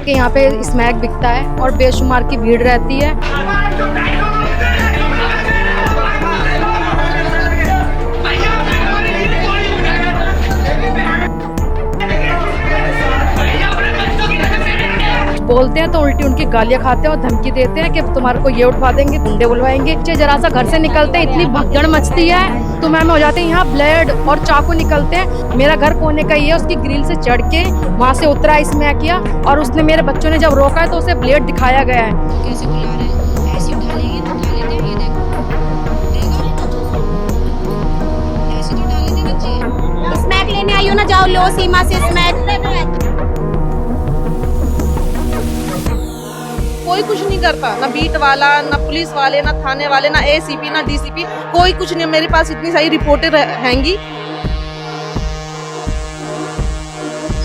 कि यहाँ पे स्मैक बिकता है और बेशुमार की भीड़ रहती है। बोलते हैं तो उल्टी उनकी गालियां खाते हैं और धमकी देते हैं कि तुम्हारे को ये उठवा देंगे, गुंडे बुलवाएंगे। जरा सा घर से निकलते हैं इतनी भगदड़ मचती है, तो मैम हो जाते हैं यहाँ ब्लेड और चाकू निकलते हैं। मेरा घर कोने का ही है, उसकी ग्रिल से चढ़ के वहाँ से उतरा इसमें किया और उसने मेरे बच्चों ने जब रोका है तो उसे ब्लेड दिखाया गया है। कैसे बुला रहे हैं, ऐसे उठा लेगी तो उठा लेते हैं, ये देखो ऐसे तो डाल देना चाहिए। स्मैक लेने आई हो ना, जाओ लो सीमा से स्मैक। कोई कुछ नहीं करता, ना बीट वाला, ना पुलिस वाले, ना थाने वाले, ना एसीपी, ना डीसीपी, कोई कुछ नहीं। मेरे पास इतनी सारी रिपोर्टें रहेंगी।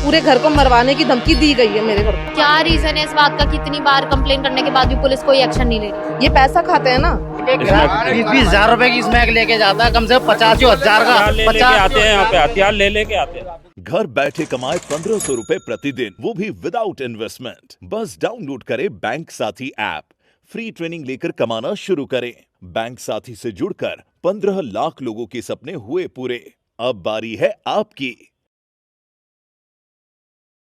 पूरे घर को मरवाने की धमकी दी गई है मेरे घर को। क्या रीजन है इस बात का, कितनी बार कंप्लेन करने के बाद भी पुलिस कोई एक्शन नहीं ले रही? ये पैसा खाते हैं ना। 20,000 रुपए की स्मैक लेके जाता है, कम से कम 50,000 का आते हैं यहाँ पे, हथियार ले लेके आते हैं। घर बैठे कमाए 1500 रुपए प्रतिदिन, वो भी विदाउट इन्वेस्टमेंट। बस डाउनलोड करें बैंक साथी ऐप, फ्री ट्रेनिंग लेकर कमाना शुरू करें। बैंक साथी से जुड़कर 15 लाख लोगों के सपने हुए पूरे। अब बारी है आपकी।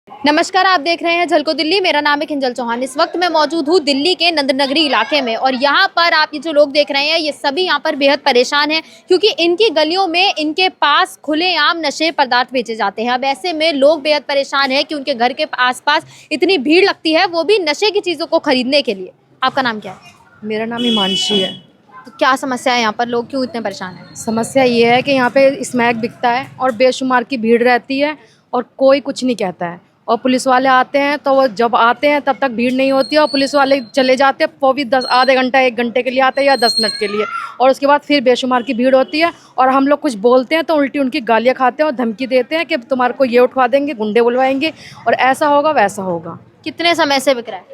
नमस्कार, आप देख रहे हैं झलको दिल्ली। मेरा नाम है किंजल चौहान। इस वक्त मैं मौजूद हूँ दिल्ली के नंदनगरी इलाके में और यहाँ पर आप ये जो लोग देख रहे हैं ये सभी यहाँ पर बेहद परेशान हैं क्योंकि इनकी गलियों में इनके पास खुलेआम नशे पदार्थ बेचे जाते हैं। अब ऐसे में लोग बेहद परेशान हैं कि उनके घर के आसपास इतनी भीड़ लगती है, वो भी नशे की चीज़ों को खरीदने के लिए। आपका नाम क्या है? मेरा नाम हिमांशी है। तो क्या समस्या है यहाँ पर, लोग क्यों इतने परेशान हैं? समस्या ये है कि यहाँ पे स्मैक बिकता है और बेशुमार की भीड़ रहती है और कोई कुछ नहीं कहता है। और पुलिस वाले आते हैं तो वो जब आते हैं तब तक भीड़ नहीं होती है और पुलिस वाले चले जाते हैं, वो भी आधे घंटा 1 घंटे के लिए आते हैं या 10 मिनट के लिए, और उसके बाद फिर बेशुमार की भीड़ होती है। और हम लोग कुछ बोलते हैं तो उल्टी उनकी गालियां खाते हैं और धमकी देते हैं कि तुम्हारे को ये उठवा देंगे, गुंडे बुलवाएंगे और ऐसा होगा वैसा होगा। कितने समय से बिक रहा है?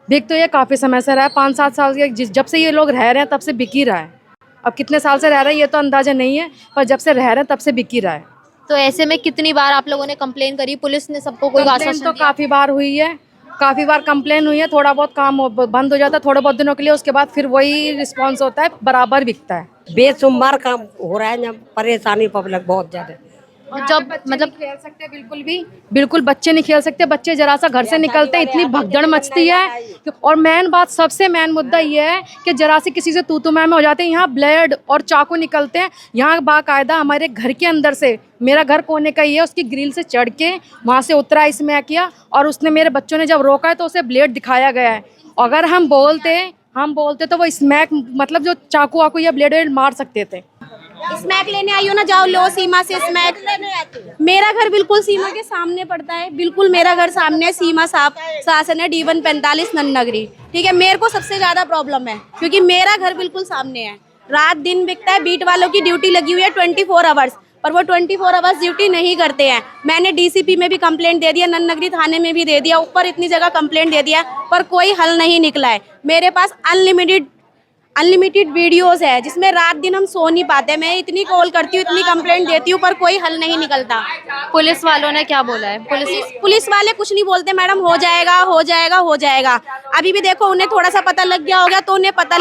बिक तो ये काफ़ी समय से रहा है, 5-7 साल के, जब से ये लोग रह रहे हैं तब से बिक ही रहा है। अब कितने साल से रह रहे हैं ये तो अंदाजा नहीं है, पर जब से रह रहे हैं तब से बिक ही रहा है। तो ऐसे में कितनी बार आप लोगों ने कंप्लेन करी, पुलिस ने सबको कोई आश्वासन तो दिया? काफ़ी बार हुई है, काफ़ी बार कंप्लेन हुई है। थोड़ा बहुत काम बंद हो जाता है थोड़े बहुत दिनों के लिए, उसके बाद फिर वही रिस्पॉन्स होता है, बराबर बिकता है। बेसुमार काम हो रहा है, जब परेशानी पब्लिक बहुत ज्यादा। जब मतलब खेल सकते बिल्कुल बच्चे नहीं खेल सकते। बच्चे जरा सा घर से निकलते हैं इतनी भगदड़ मचती है। और मेन बात, सबसे मेन मुद्दा ये है कि जरा सी किसी से तू मैं हो जाते हैं, यहाँ ब्लेड और चाकू निकलते हैं। यहाँ बाकायदा हमारे घर के अंदर से, मेरा घर कोने का ही है, उसकी ग्रिल से चढ़ के वहाँ से उतरा इसमें किया और उसने मेरे बच्चों ने जब रोका है तो उसे ब्लेड दिखाया गया है। अगर हम बोलते तो वो स्मैक मतलब जो चाकू वाकू या ब्लेड मार सकते थे। स्मैक लेने आई हो ना, जाओ लो सीमा से स्मैक। मेरा घर बिल्कुल सीमा के सामने पड़ता है, बिल्कुल मेरा घर सामने है। सीमा शासन है, D1 45 नंदनगरी। ठीक है, मेरे को सबसे ज्यादा प्रॉब्लम है क्योंकि मेरा घर बिल्कुल सामने है। रात दिन बिकता है, बीट वालों की ड्यूटी लगी हुई है 24 आवर्स, पर वो 24 आवर्स ड्यूटी नहीं करते हैं। मैंने डीसीपी में भी कंप्लेंट दे दिया, नंदनगरी थाने में भी दे दिया, ऊपर इतनी जगह कंप्लेंट दे दिया, पर कोई हल नहीं निकला है। मेरे पास अनलिमिटेड वीडियोस है जिसमें रात दिन हम सो नहीं पाते। मैं इतनी कॉल करती हूँ, इतनी कंप्लेंट देती हूँ, पर कोई हल नहीं निकलता। पुलिस वालों ने क्या बोला है? पुलिस वाले कुछ नहीं बोलते, मैडम हो जाएगा हो जाएगा हो जाएगा। अभी भी देखो, उन्हें थोड़ा सा पता लग गया होगा तो उन्हें पता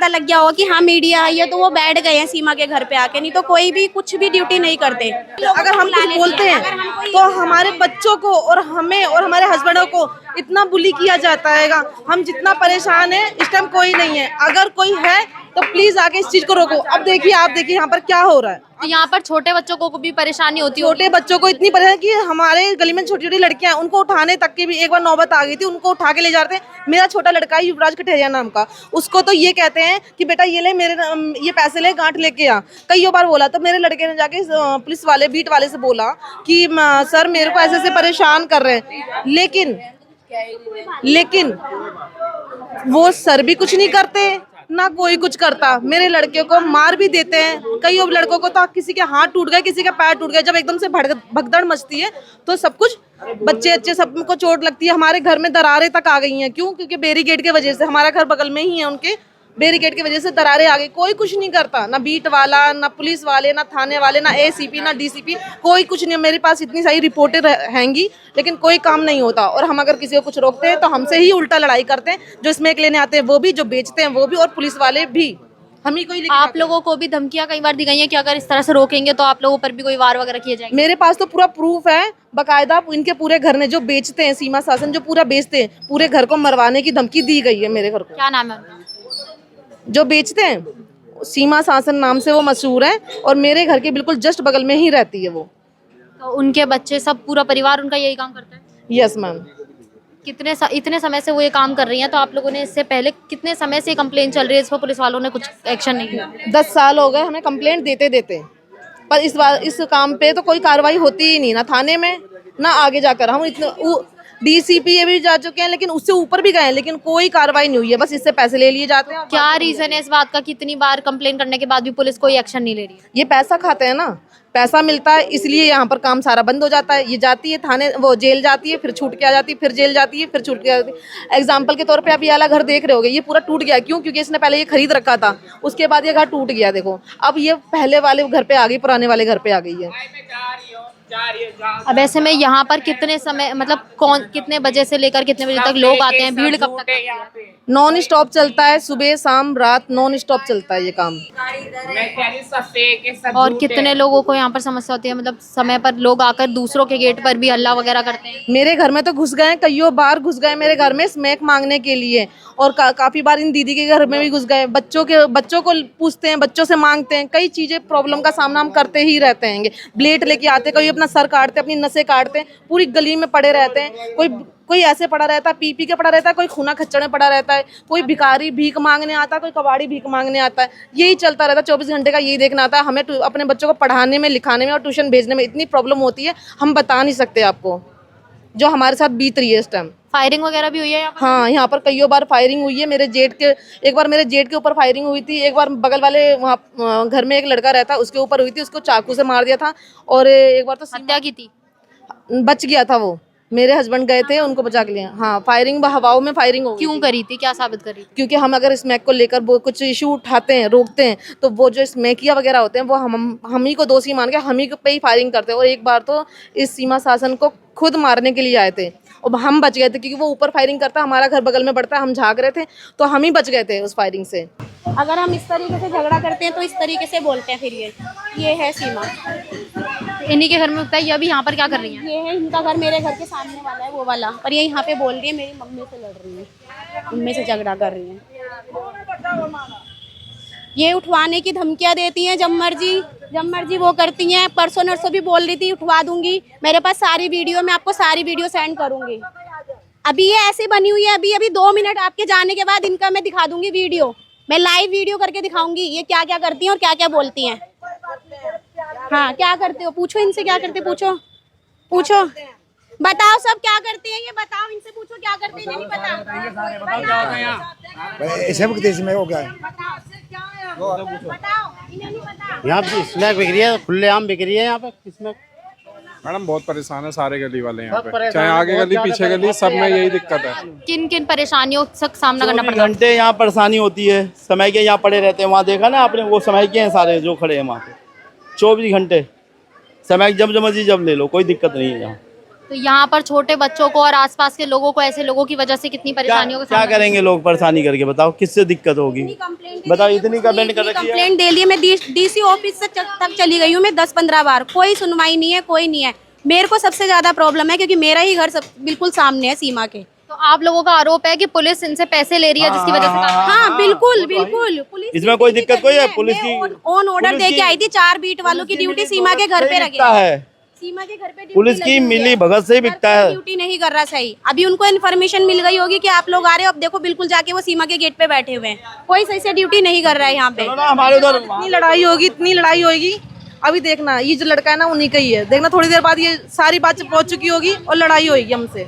लग गया होगा कि हाँ मीडिया आई है, तो वो बैठ गए हैं सीमा के घर पे आके, नहीं तो कोई भी कुछ भी ड्यूटी नहीं करते। अगर हम कुछ बोलते हैं तो हमारे बच्चों को और हमें और हमारे हस्बैंडों को इतना बुली किया जाता है। हम जितना परेशान है इस टाइम कोई नहीं है। अगर कोई है तो प्लीज आके इस चीज को रोको। अब देखिए, आप देखिए यहाँ पर क्या हो रहा है। तो यहाँ पर छोटे बच्चों को भी परेशानी होती है। छोटे बच्चों को इतनी परेशानी कि हमारे गली में छोटी छोटी लड़कियां हैं, उनको उठाने तक की भी एक बार नौबत आ गई थी। उनको उठा के ले जाते हैं। मेरा छोटा लड़का है युवराज कठेरिया नाम का, उसको तो ये कहते हैं कि बेटा ये ले, मेरे ये पैसे ले, गांठ लेके आ। कई बार बोला तो मेरे लड़के ने जाके पुलिस वाले, बीट वाले से बोला कि सर मेरे को ऐसे परेशान कर रहे हैं, लेकिन वो सर भी कुछ नहीं करते, ना कोई कुछ करता। मेरे लड़के को मार भी देते हैं। कई लड़कों को तो किसी के हाथ टूट गए, किसी के पैर टूट गए। जब एकदम से भगदड़ मचती है तो सब कुछ, बच्चे सबको चोट लगती है। हमारे घर में दरारें तक आ गई हैं। क्यों? क्योंकि बैरिकेड की वजह से। हमारा घर बगल में ही है उनके, बैरिकेड की वजह से दरारें आ गई, कोई कुछ नहीं करता, ना बीट वाला, ना पुलिस वाले, ना थाने वाले, ना एसीपी, ना डीसीपी, कोई कुछ नहीं। मेरे पास इतनी सारी रिपोर्टें हैंगी लेकिन कोई काम नहीं होता। और हम अगर किसी को कुछ रोकते हैं तो हमसे ही उल्टा लड़ाई करते हैं, जो स्मैक लेने आते हैं वो भी, जो बेचते हैं वो भी, और पुलिस वाले भी। हम ही कोई आप लोगों को भी धमकियां कई बार दी गई हैं कि अगर इस तरह से रोकेंगे तो आप लोगों पर भी कोई वार वगैरह किए जाएंगे? मेरे पास तो पूरा प्रूफ है बकायदा, इनके पूरे घर ने जो बेचते हैं, सीमा शासन जो पूरा बेचते हैं, पूरे घर को मरवाने की धमकी दी गई है मेरे घर को। क्या नाम है उनका? जो बेचते हैं सीमा शासन नाम से वो मशहूर है, और मेरे घर के बिल्कुल जस्ट बगल में ही रहती है वो। तो उनके बच्चे सब, पूरा परिवार उनका यही काम करता है? Yes ma'am. इतने समय से वो ये काम कर रही हैं, तो आप लोगों ने इससे पहले कितने समय से कंप्लेंट चल रही है, इस पर पुलिस वालों ने कुछ एक्शन नहीं किया? 10 साल हो गए हमें कंप्लेंट देते देते, पर इस काम पे तो कोई कार्रवाई होती ही नहीं, ना थाने में ना आगे जाकर। हम इतने डीसीपी ये भी जा चुके हैं, लेकिन उससे ऊपर भी गए हैं, लेकिन कोई कार्रवाई नहीं हुई है, बस इससे पैसे ले लिए जाते हैं। क्या रीजन है इस बात का कि इतनी बार कंप्लेन करने के बाद भी पुलिस कोई एक्शन नहीं ले रही है? ये पैसा खाते हैं ना, पैसा मिलता है इसलिए यहाँ पर काम सारा बंद हो जाता है। ये जाती है थाने, वो जेल जाती है, फिर छूट के आ जाती है, फिर जेल जाती है, फिर छूट के आ जाती है। एग्जाम्पल के तौर पे आप ये वाला घर देख रहे होगे, ये पूरा टूट गया। क्यों? क्योंकि इसने पहले ये खरीद रखा था, उसके बाद ये घर टूट गया। देखो अब ये पहले वाले घर पे आ गई, पुराने वाले घर पे आ गई है। अब ऐसे में यहाँ पर कितने समय, मतलब कितने बजे से लेकर कितने बजे तक लोग आते हैं, भीड़ कब तक है? नॉन स्टॉप चलता है, सुबह शाम रात नॉन स्टॉप चलता है ये काम। और कितने लोगों को यहाँ पर समस्या होती है, मतलब समय पर लोग आकर दूसरों के गेट पर भी हल्ला वगैरह करते हैं? मेरे घर में तो घुस गए, कईयों बार घुस गए मेरे घर में स्मैक मांगने के लिए, और काफी बार इन दीदी के घर में भी घुस गए। बच्चों को पूछते हैं, बच्चों से मांगते हैं, कई चीजें प्रॉब्लम का सामना हम करते ही रहते हैं। ब्लेड लेके आते, कोई अपना सर काटते, अपनी नसें काटते हैं, पूरी गली में पड़े रहते हैं। कोई ऐसे पड़ा रहता है, पी के पड़ा रहता है, कोई खूना खच्चड़ में पड़ा रहता है, कोई भिखारी भीख मांगने आता है, कोई कबाड़ी भीख मांगने आता है। यही चलता रहता है, 24 घंटे का यही देखना आता है हमें। अपने बच्चों को पढ़ाने में, लिखाने में और ट्यूशन भेजने में इतनी प्रॉब्लम होती है, हम बता नहीं सकते आपको, जो हमारे साथ बीत रही है इस टाइम। फायरिंग वगैरह भी हुई है यहाँ पर? हाँ, यहाँ पर कईयों बार फायरिंग हुई है। एक बार मेरे जेठ के ऊपर फायरिंग हुई थी, एक बार बगल वाले वहाँ घर में एक लड़का रहता है उसके ऊपर हुई थी, उसको चाकू से मार दिया था। और एक बार तो हत्या की थी? बच गया था वो, मेरे हस्बैंड गए थे उनको बचा के लिए। हाँ, फायरिंग हवाओं में फायरिंग हो गई। क्यों करी थी, क्या साबित करी? क्योंकि हम अगर स्मैक को लेकर वो कुछ इशू उठाते हैं, रोकते हैं, तो वो जो स्मैकिया वगैरह होते हैं वो हम ही को दोषी मान के हम ही पे ही फायरिंग करते हैं। और एक बार तो इस सीमा शासन को खुद मारने के लिए आए थे और हम बच गए थे, क्योंकि वो ऊपर फायरिंग करता, हमारा घर बगल में पड़ता है, हम झाँक रहे थे तो हम ही बच गए थे उस फायरिंग से। अगर हम इस तरीके से झगड़ा करते हैं तो इस तरीके से बोलते हैं। फिर ये है सीमा। इन्हीं के घर में होता है, ये अभी यहाँ पर क्या कर रही है? ये है इनका घर, मेरे घर के सामने वाला है वो वाला, पर ये यहाँ पे बोल रही है मेरी मम्मी से लड़ रही है, उनमें से झगड़ा कर रही है। ये उठवाने की धमकियाँ देती हैं, जब मर्जी वो करती हैं। परसों नरसों भी बोल रही थी उठवा दूंगी। मेरे पास सारी वीडियो, मैं आपको सारी वीडियो सेंड करूंगी। अभी ये ऐसे बनी हुई है, अभी 2 मिनट आपके जाने के बाद इनका मैं दिखा दूंगी वीडियो, मैं लाइव वीडियो करके दिखाऊंगी ये क्या क्या करती हैं और क्या क्या बोलती हैं। हाँ, क्या करते हो पूछो इनसे, क्या करते पूछो बताओ, सब क्या करते हैं ये बताओ, इनसे पूछो क्या करते हैं, नहीं पता। सब देश में हो गया है, बताओ, इन्हें नहीं पता। यहाँ पे स्मैक बिक रही है, खुलेआम बिक रही है यहाँ पे स्मैक। मैडम बहुत परेशान है सारे गली वाले यहाँ पे, चाहे आगे गली पीछे गली, सब में यही दिक्कत है। किन किन परेशानियों का सामना करना पड़ता है? घंटे यहाँ परेशानी होती है, समय के यहाँ पड़े रहते हैं। वहाँ देखा ना आपने, वो समय के हैं सारे जो खड़े हैं वहाँ पे, 24 घंटे समय जब मर्जी जब ले लो, कोई दिक्कत नहीं है यहाँ। तो यहाँ पर छोटे बच्चों को और आसपास के लोगों को, ऐसे लोगों की वजह से कितनी परेशानियों का क्या करेंगे लोग परेशानी करके, बताओ किससे दिक्कत होगी? बताओ, इतनी कंप्लेंट कर रखी है। कंप्लेंट दे लिए, मैं डीसी ऑफिस से तक चली गई हूँ मैं 10-15 बार, कोई सुनवाई नहीं है, कोई नहीं है। मेरे को सबसे ज्यादा प्रॉब्लम है क्योंकि मेरा ही घर बिल्कुल सामने है सीमा के। तो आप लोगों का आरोप है कि पुलिस इनसे पैसे ले रही है, जिसकी वजह से हाँ बिल्कुल पुलिस, इसमें कोई दिक्कत कोई है? पुलिस की ऑन ऑर्डर दे के आई थी, 4 बीट वालों की ड्यूटी सीमा के घर पे बिकता है, सीमा के घर पे पुलिस की मिली भगत से ही बिकता है। ड्यूटी नहीं कर रहा सही। अभी उनको इन्फॉर्मेशन मिल गई होगी कि आप लोग आ रहे हो, अब देखो बिल्कुल जाके वो सीमा के गेट पे बैठे हुए हैं, कोई सही से ड्यूटी नहीं कर रहा है यहाँ पे। हमारे उधर इतनी लड़ाई होगी। अभी देखना, ये जो लड़का है ना उन्हीं का ही है, देखना थोड़ी देर बाद ये सारी बात पहुंच चुकी होगी और लड़ाई होगी हमसे।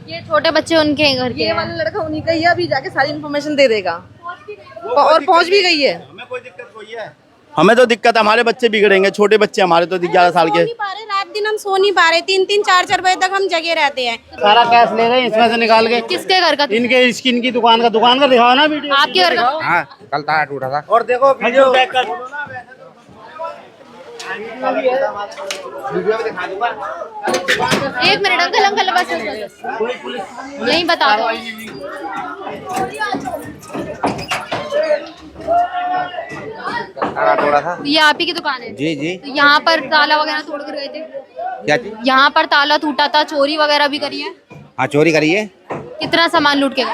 ये छोटे बच्चे उनके घर के, ये वाला लड़का उन्हीं का ही है, अभी जाके सारी इन्फॉर्मेशन दे देगा और पहुंच भी गई है। हमें कोई दिक्कत कोई है? हमें तो दिक्कत है, हमारे बच्चे बिगड़ेंगे, छोटे बच्चे हमारे तो 11 साल के। रात दिन हम सो नहीं पा रहे, 3-3 4-4 बजे तक हम जगे रहते हैं। सारा कैश ले गए इसमें से निकाल के। किसके घर का? इनके स्किन की दुकान का दिखाओ ना वीडियो। आपके घर का? हाँ, कल तार टूटा था। और देखो वीडियो बैक कर। एक मिनट अंकल, अंकल बस यही बता दो। तार टूटा था। ये आप ही की दुकान है? जी जी। तो यहाँ पर ताला वगैरह तोड़ कर गए थे? क्या चीज? यहाँ पर ताला टूटा था, चोरी वगैरह भी करी है? हाँ, चोरी करी है। कितना सामान लूट के गए?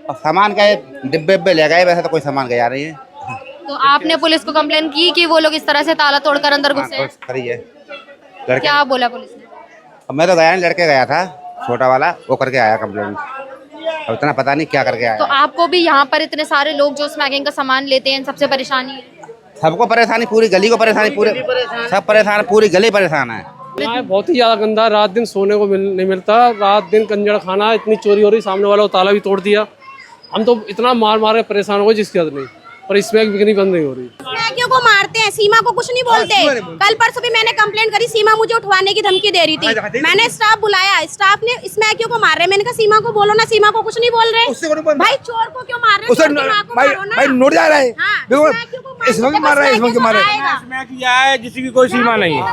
और सामान का डिब्बे डिब्बे ले गए, वैसे तो कोई सामान गया नहीं है। तो आपने पुलिस को कंप्लेन की कि वो लोग इस तरह से ताला तोड़कर अंदर घुसे हैं? करी है। क्या बोला पुलिस ने? मैं तो गया नहीं, लड़के गया था छोटा वाला, वो करके आया कंप्लेन। अब इतना पता नहीं क्या करके तो आया। आपको भी यहाँ पर इतने सारे लोग जो स्मैगिंग का सामान लेते हैं, सबसे परेशानी है? सबको परेशानी, पूरी गली को परेशानी, पूरे सब परेशान, पूरी गली परेशान है। यहाँ बहुत ही ज्यादा गंदा, रात दिन सोने को नहीं मिलता, रात दिन कंजड़ खाना, इतनी चोरी हो रही, सामने वाला को ताला भी तोड़ दिया। हम तो इतना मार मार के परेशान हो गए जिसकी हद नहीं, पर इसमें बिक्री बंद नहीं हो रही। स्मैकियों को मारते हैं, सीमा को कुछ नहीं बोलते। कल परसों भी मैंने कंप्लेंट करी, सीमा मुझे उठवाने की धमकी दे रही थी। मैंने स्टाफ बुलाया, स्टाफ ने स्मैकियों को मार रहे हैं। मैंने कहा सीमा को बोलो ना, सीमा को कुछ नहीं बोल रहे। भाई चोर को क्यों मार रहे हो? भाई नोट जा रहा है, इसमें मार रहा है, इसमें क्यों मार रहा है? जिसकी कोई सीमा नहीं है।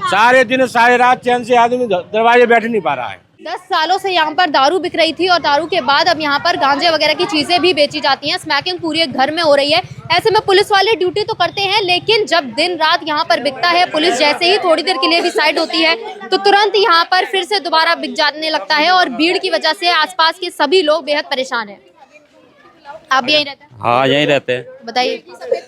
सारे दिन सारे रात चैन से आदमी दरवाजे बैठ नहीं पा रहा है। 10 सालों से यहाँ पर दारू बिक रही थी और दारू के बाद अब यहाँ पर गांजे वगैरह की चीजें भी बेची जाती हैं। स्मैकिंग पूरे घर में हो रही है। ऐसे में पुलिस वाले ड्यूटी तो करते हैं, लेकिन जब दिन रात यहाँ पर बिकता है, पुलिस जैसे ही थोड़ी देर के लिए भी साइड होती है तो तुरंत यहाँ पर फिर से दोबारा बिक जाने लगता है और भीड़ की वजह से आसपास के सभी लोग बेहद परेशान है। आप भी यहीं रहते हैं? हाँ, यहीं रहते हैं। बताइए।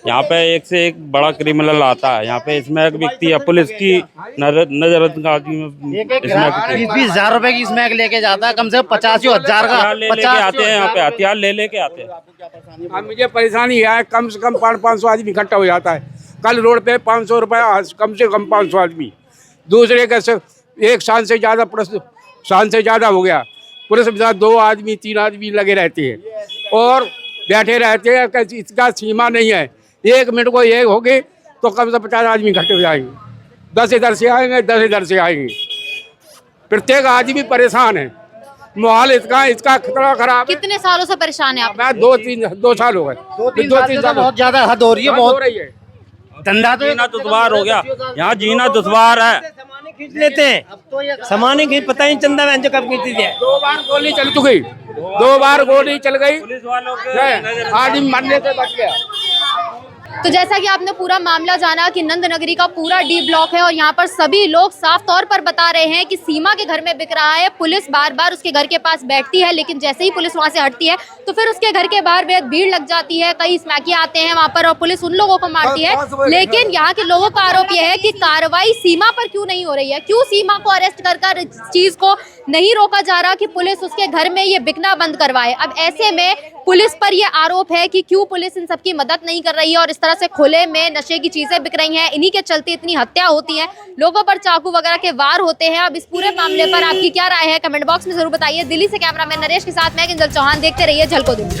यहाँ पे एक से एक बड़ा क्रिमिनल आता है। यहाँ पे स्मैक बिकती है, पुलिस की नजरअंदाजी में 20-20 हजार रुपए की स्मैक लेके जाता है, कम से कम 50,000 का लेके आते हैं। यहाँ पे हथियार ले लेके आते हैं। अब मुझे परेशानी है, कम से कम 500 आदमी इकट्ठा हो जाता है। कल रोड पे 500 रुपये, कम से कम 500 आदमी। दूसरे का एक शान से ज़्यादा, शान से ज़्यादा हो गया। पुलिस के साथ 2 आदमी 3 आदमी लगे रहते हैं और बैठे रहते हैं। इसका सीमा नहीं है, 1 मिनट को ये होगी तो कम से 50 आदमी इकट्ठे हो जाएंगे। 10 इधर से आएंगे, 10 इधर से आएंगे। प्रत्येक आदमी परेशान है। माहौल इसका कितना खराब है। कितने सालों से परेशान है आप? मैं 2 साल हो गए। 2-3 साल बहुत ज्यादा हद हो रही है, बहुत हो रही है। धंधा तो जीना दुश्वार हो गया, यहाँ जीना दुश्वार है। खींच लेते हैं सामान ही, पता ही चंदा में कब खींची है। 2 बार गोली चल चुकी, 2 बार गोली चल गई, पुलिस वालों के आदमी मरने से बच गया। तो जैसा कि आपने पूरा मामला जाना कि नंद नगरी का पूरा डी ब्लॉक है और यहाँ पर सभी लोग साफ तौर पर बता रहे हैं कि सीमा के घर में बिक रहा है। पुलिस बार बार उसके घर के पास बैठती है, लेकिन जैसे ही पुलिस वहां से हटती है तो फिर उसके घर के बाहर बेहद भीड़ लग जाती है। कई स्मैकी आते हैं वहां पर और पुलिस उन लोगों को मारती है। लेकिन यहाँ के लोगों का आरोप यह है कि कार्रवाई सीमा पर क्यों नहीं हो रही है, क्यों सीमा को अरेस्ट कर इस चीज को नहीं रोका जा रहा कि पुलिस उसके घर में ये बिकना बंद करवाए। अब ऐसे में पुलिस पर यह आरोप है कि क्यों पुलिस इन सबकी मदद नहीं कर रही है और इस तरह से खुले में नशे की चीजें बिक रही हैं। इन्हीं के चलते इतनी हत्या होती है, लोगों पर चाकू वगैरह के वार होते हैं। अब इस पूरे मामले पर आपकी क्या राय है, कमेंट बॉक्स में जरूर बताइए। दिल्ली से कैमरामैन नरेश के साथ मैं किंजल चौहान, देखते रहिए झलको दिल्ली।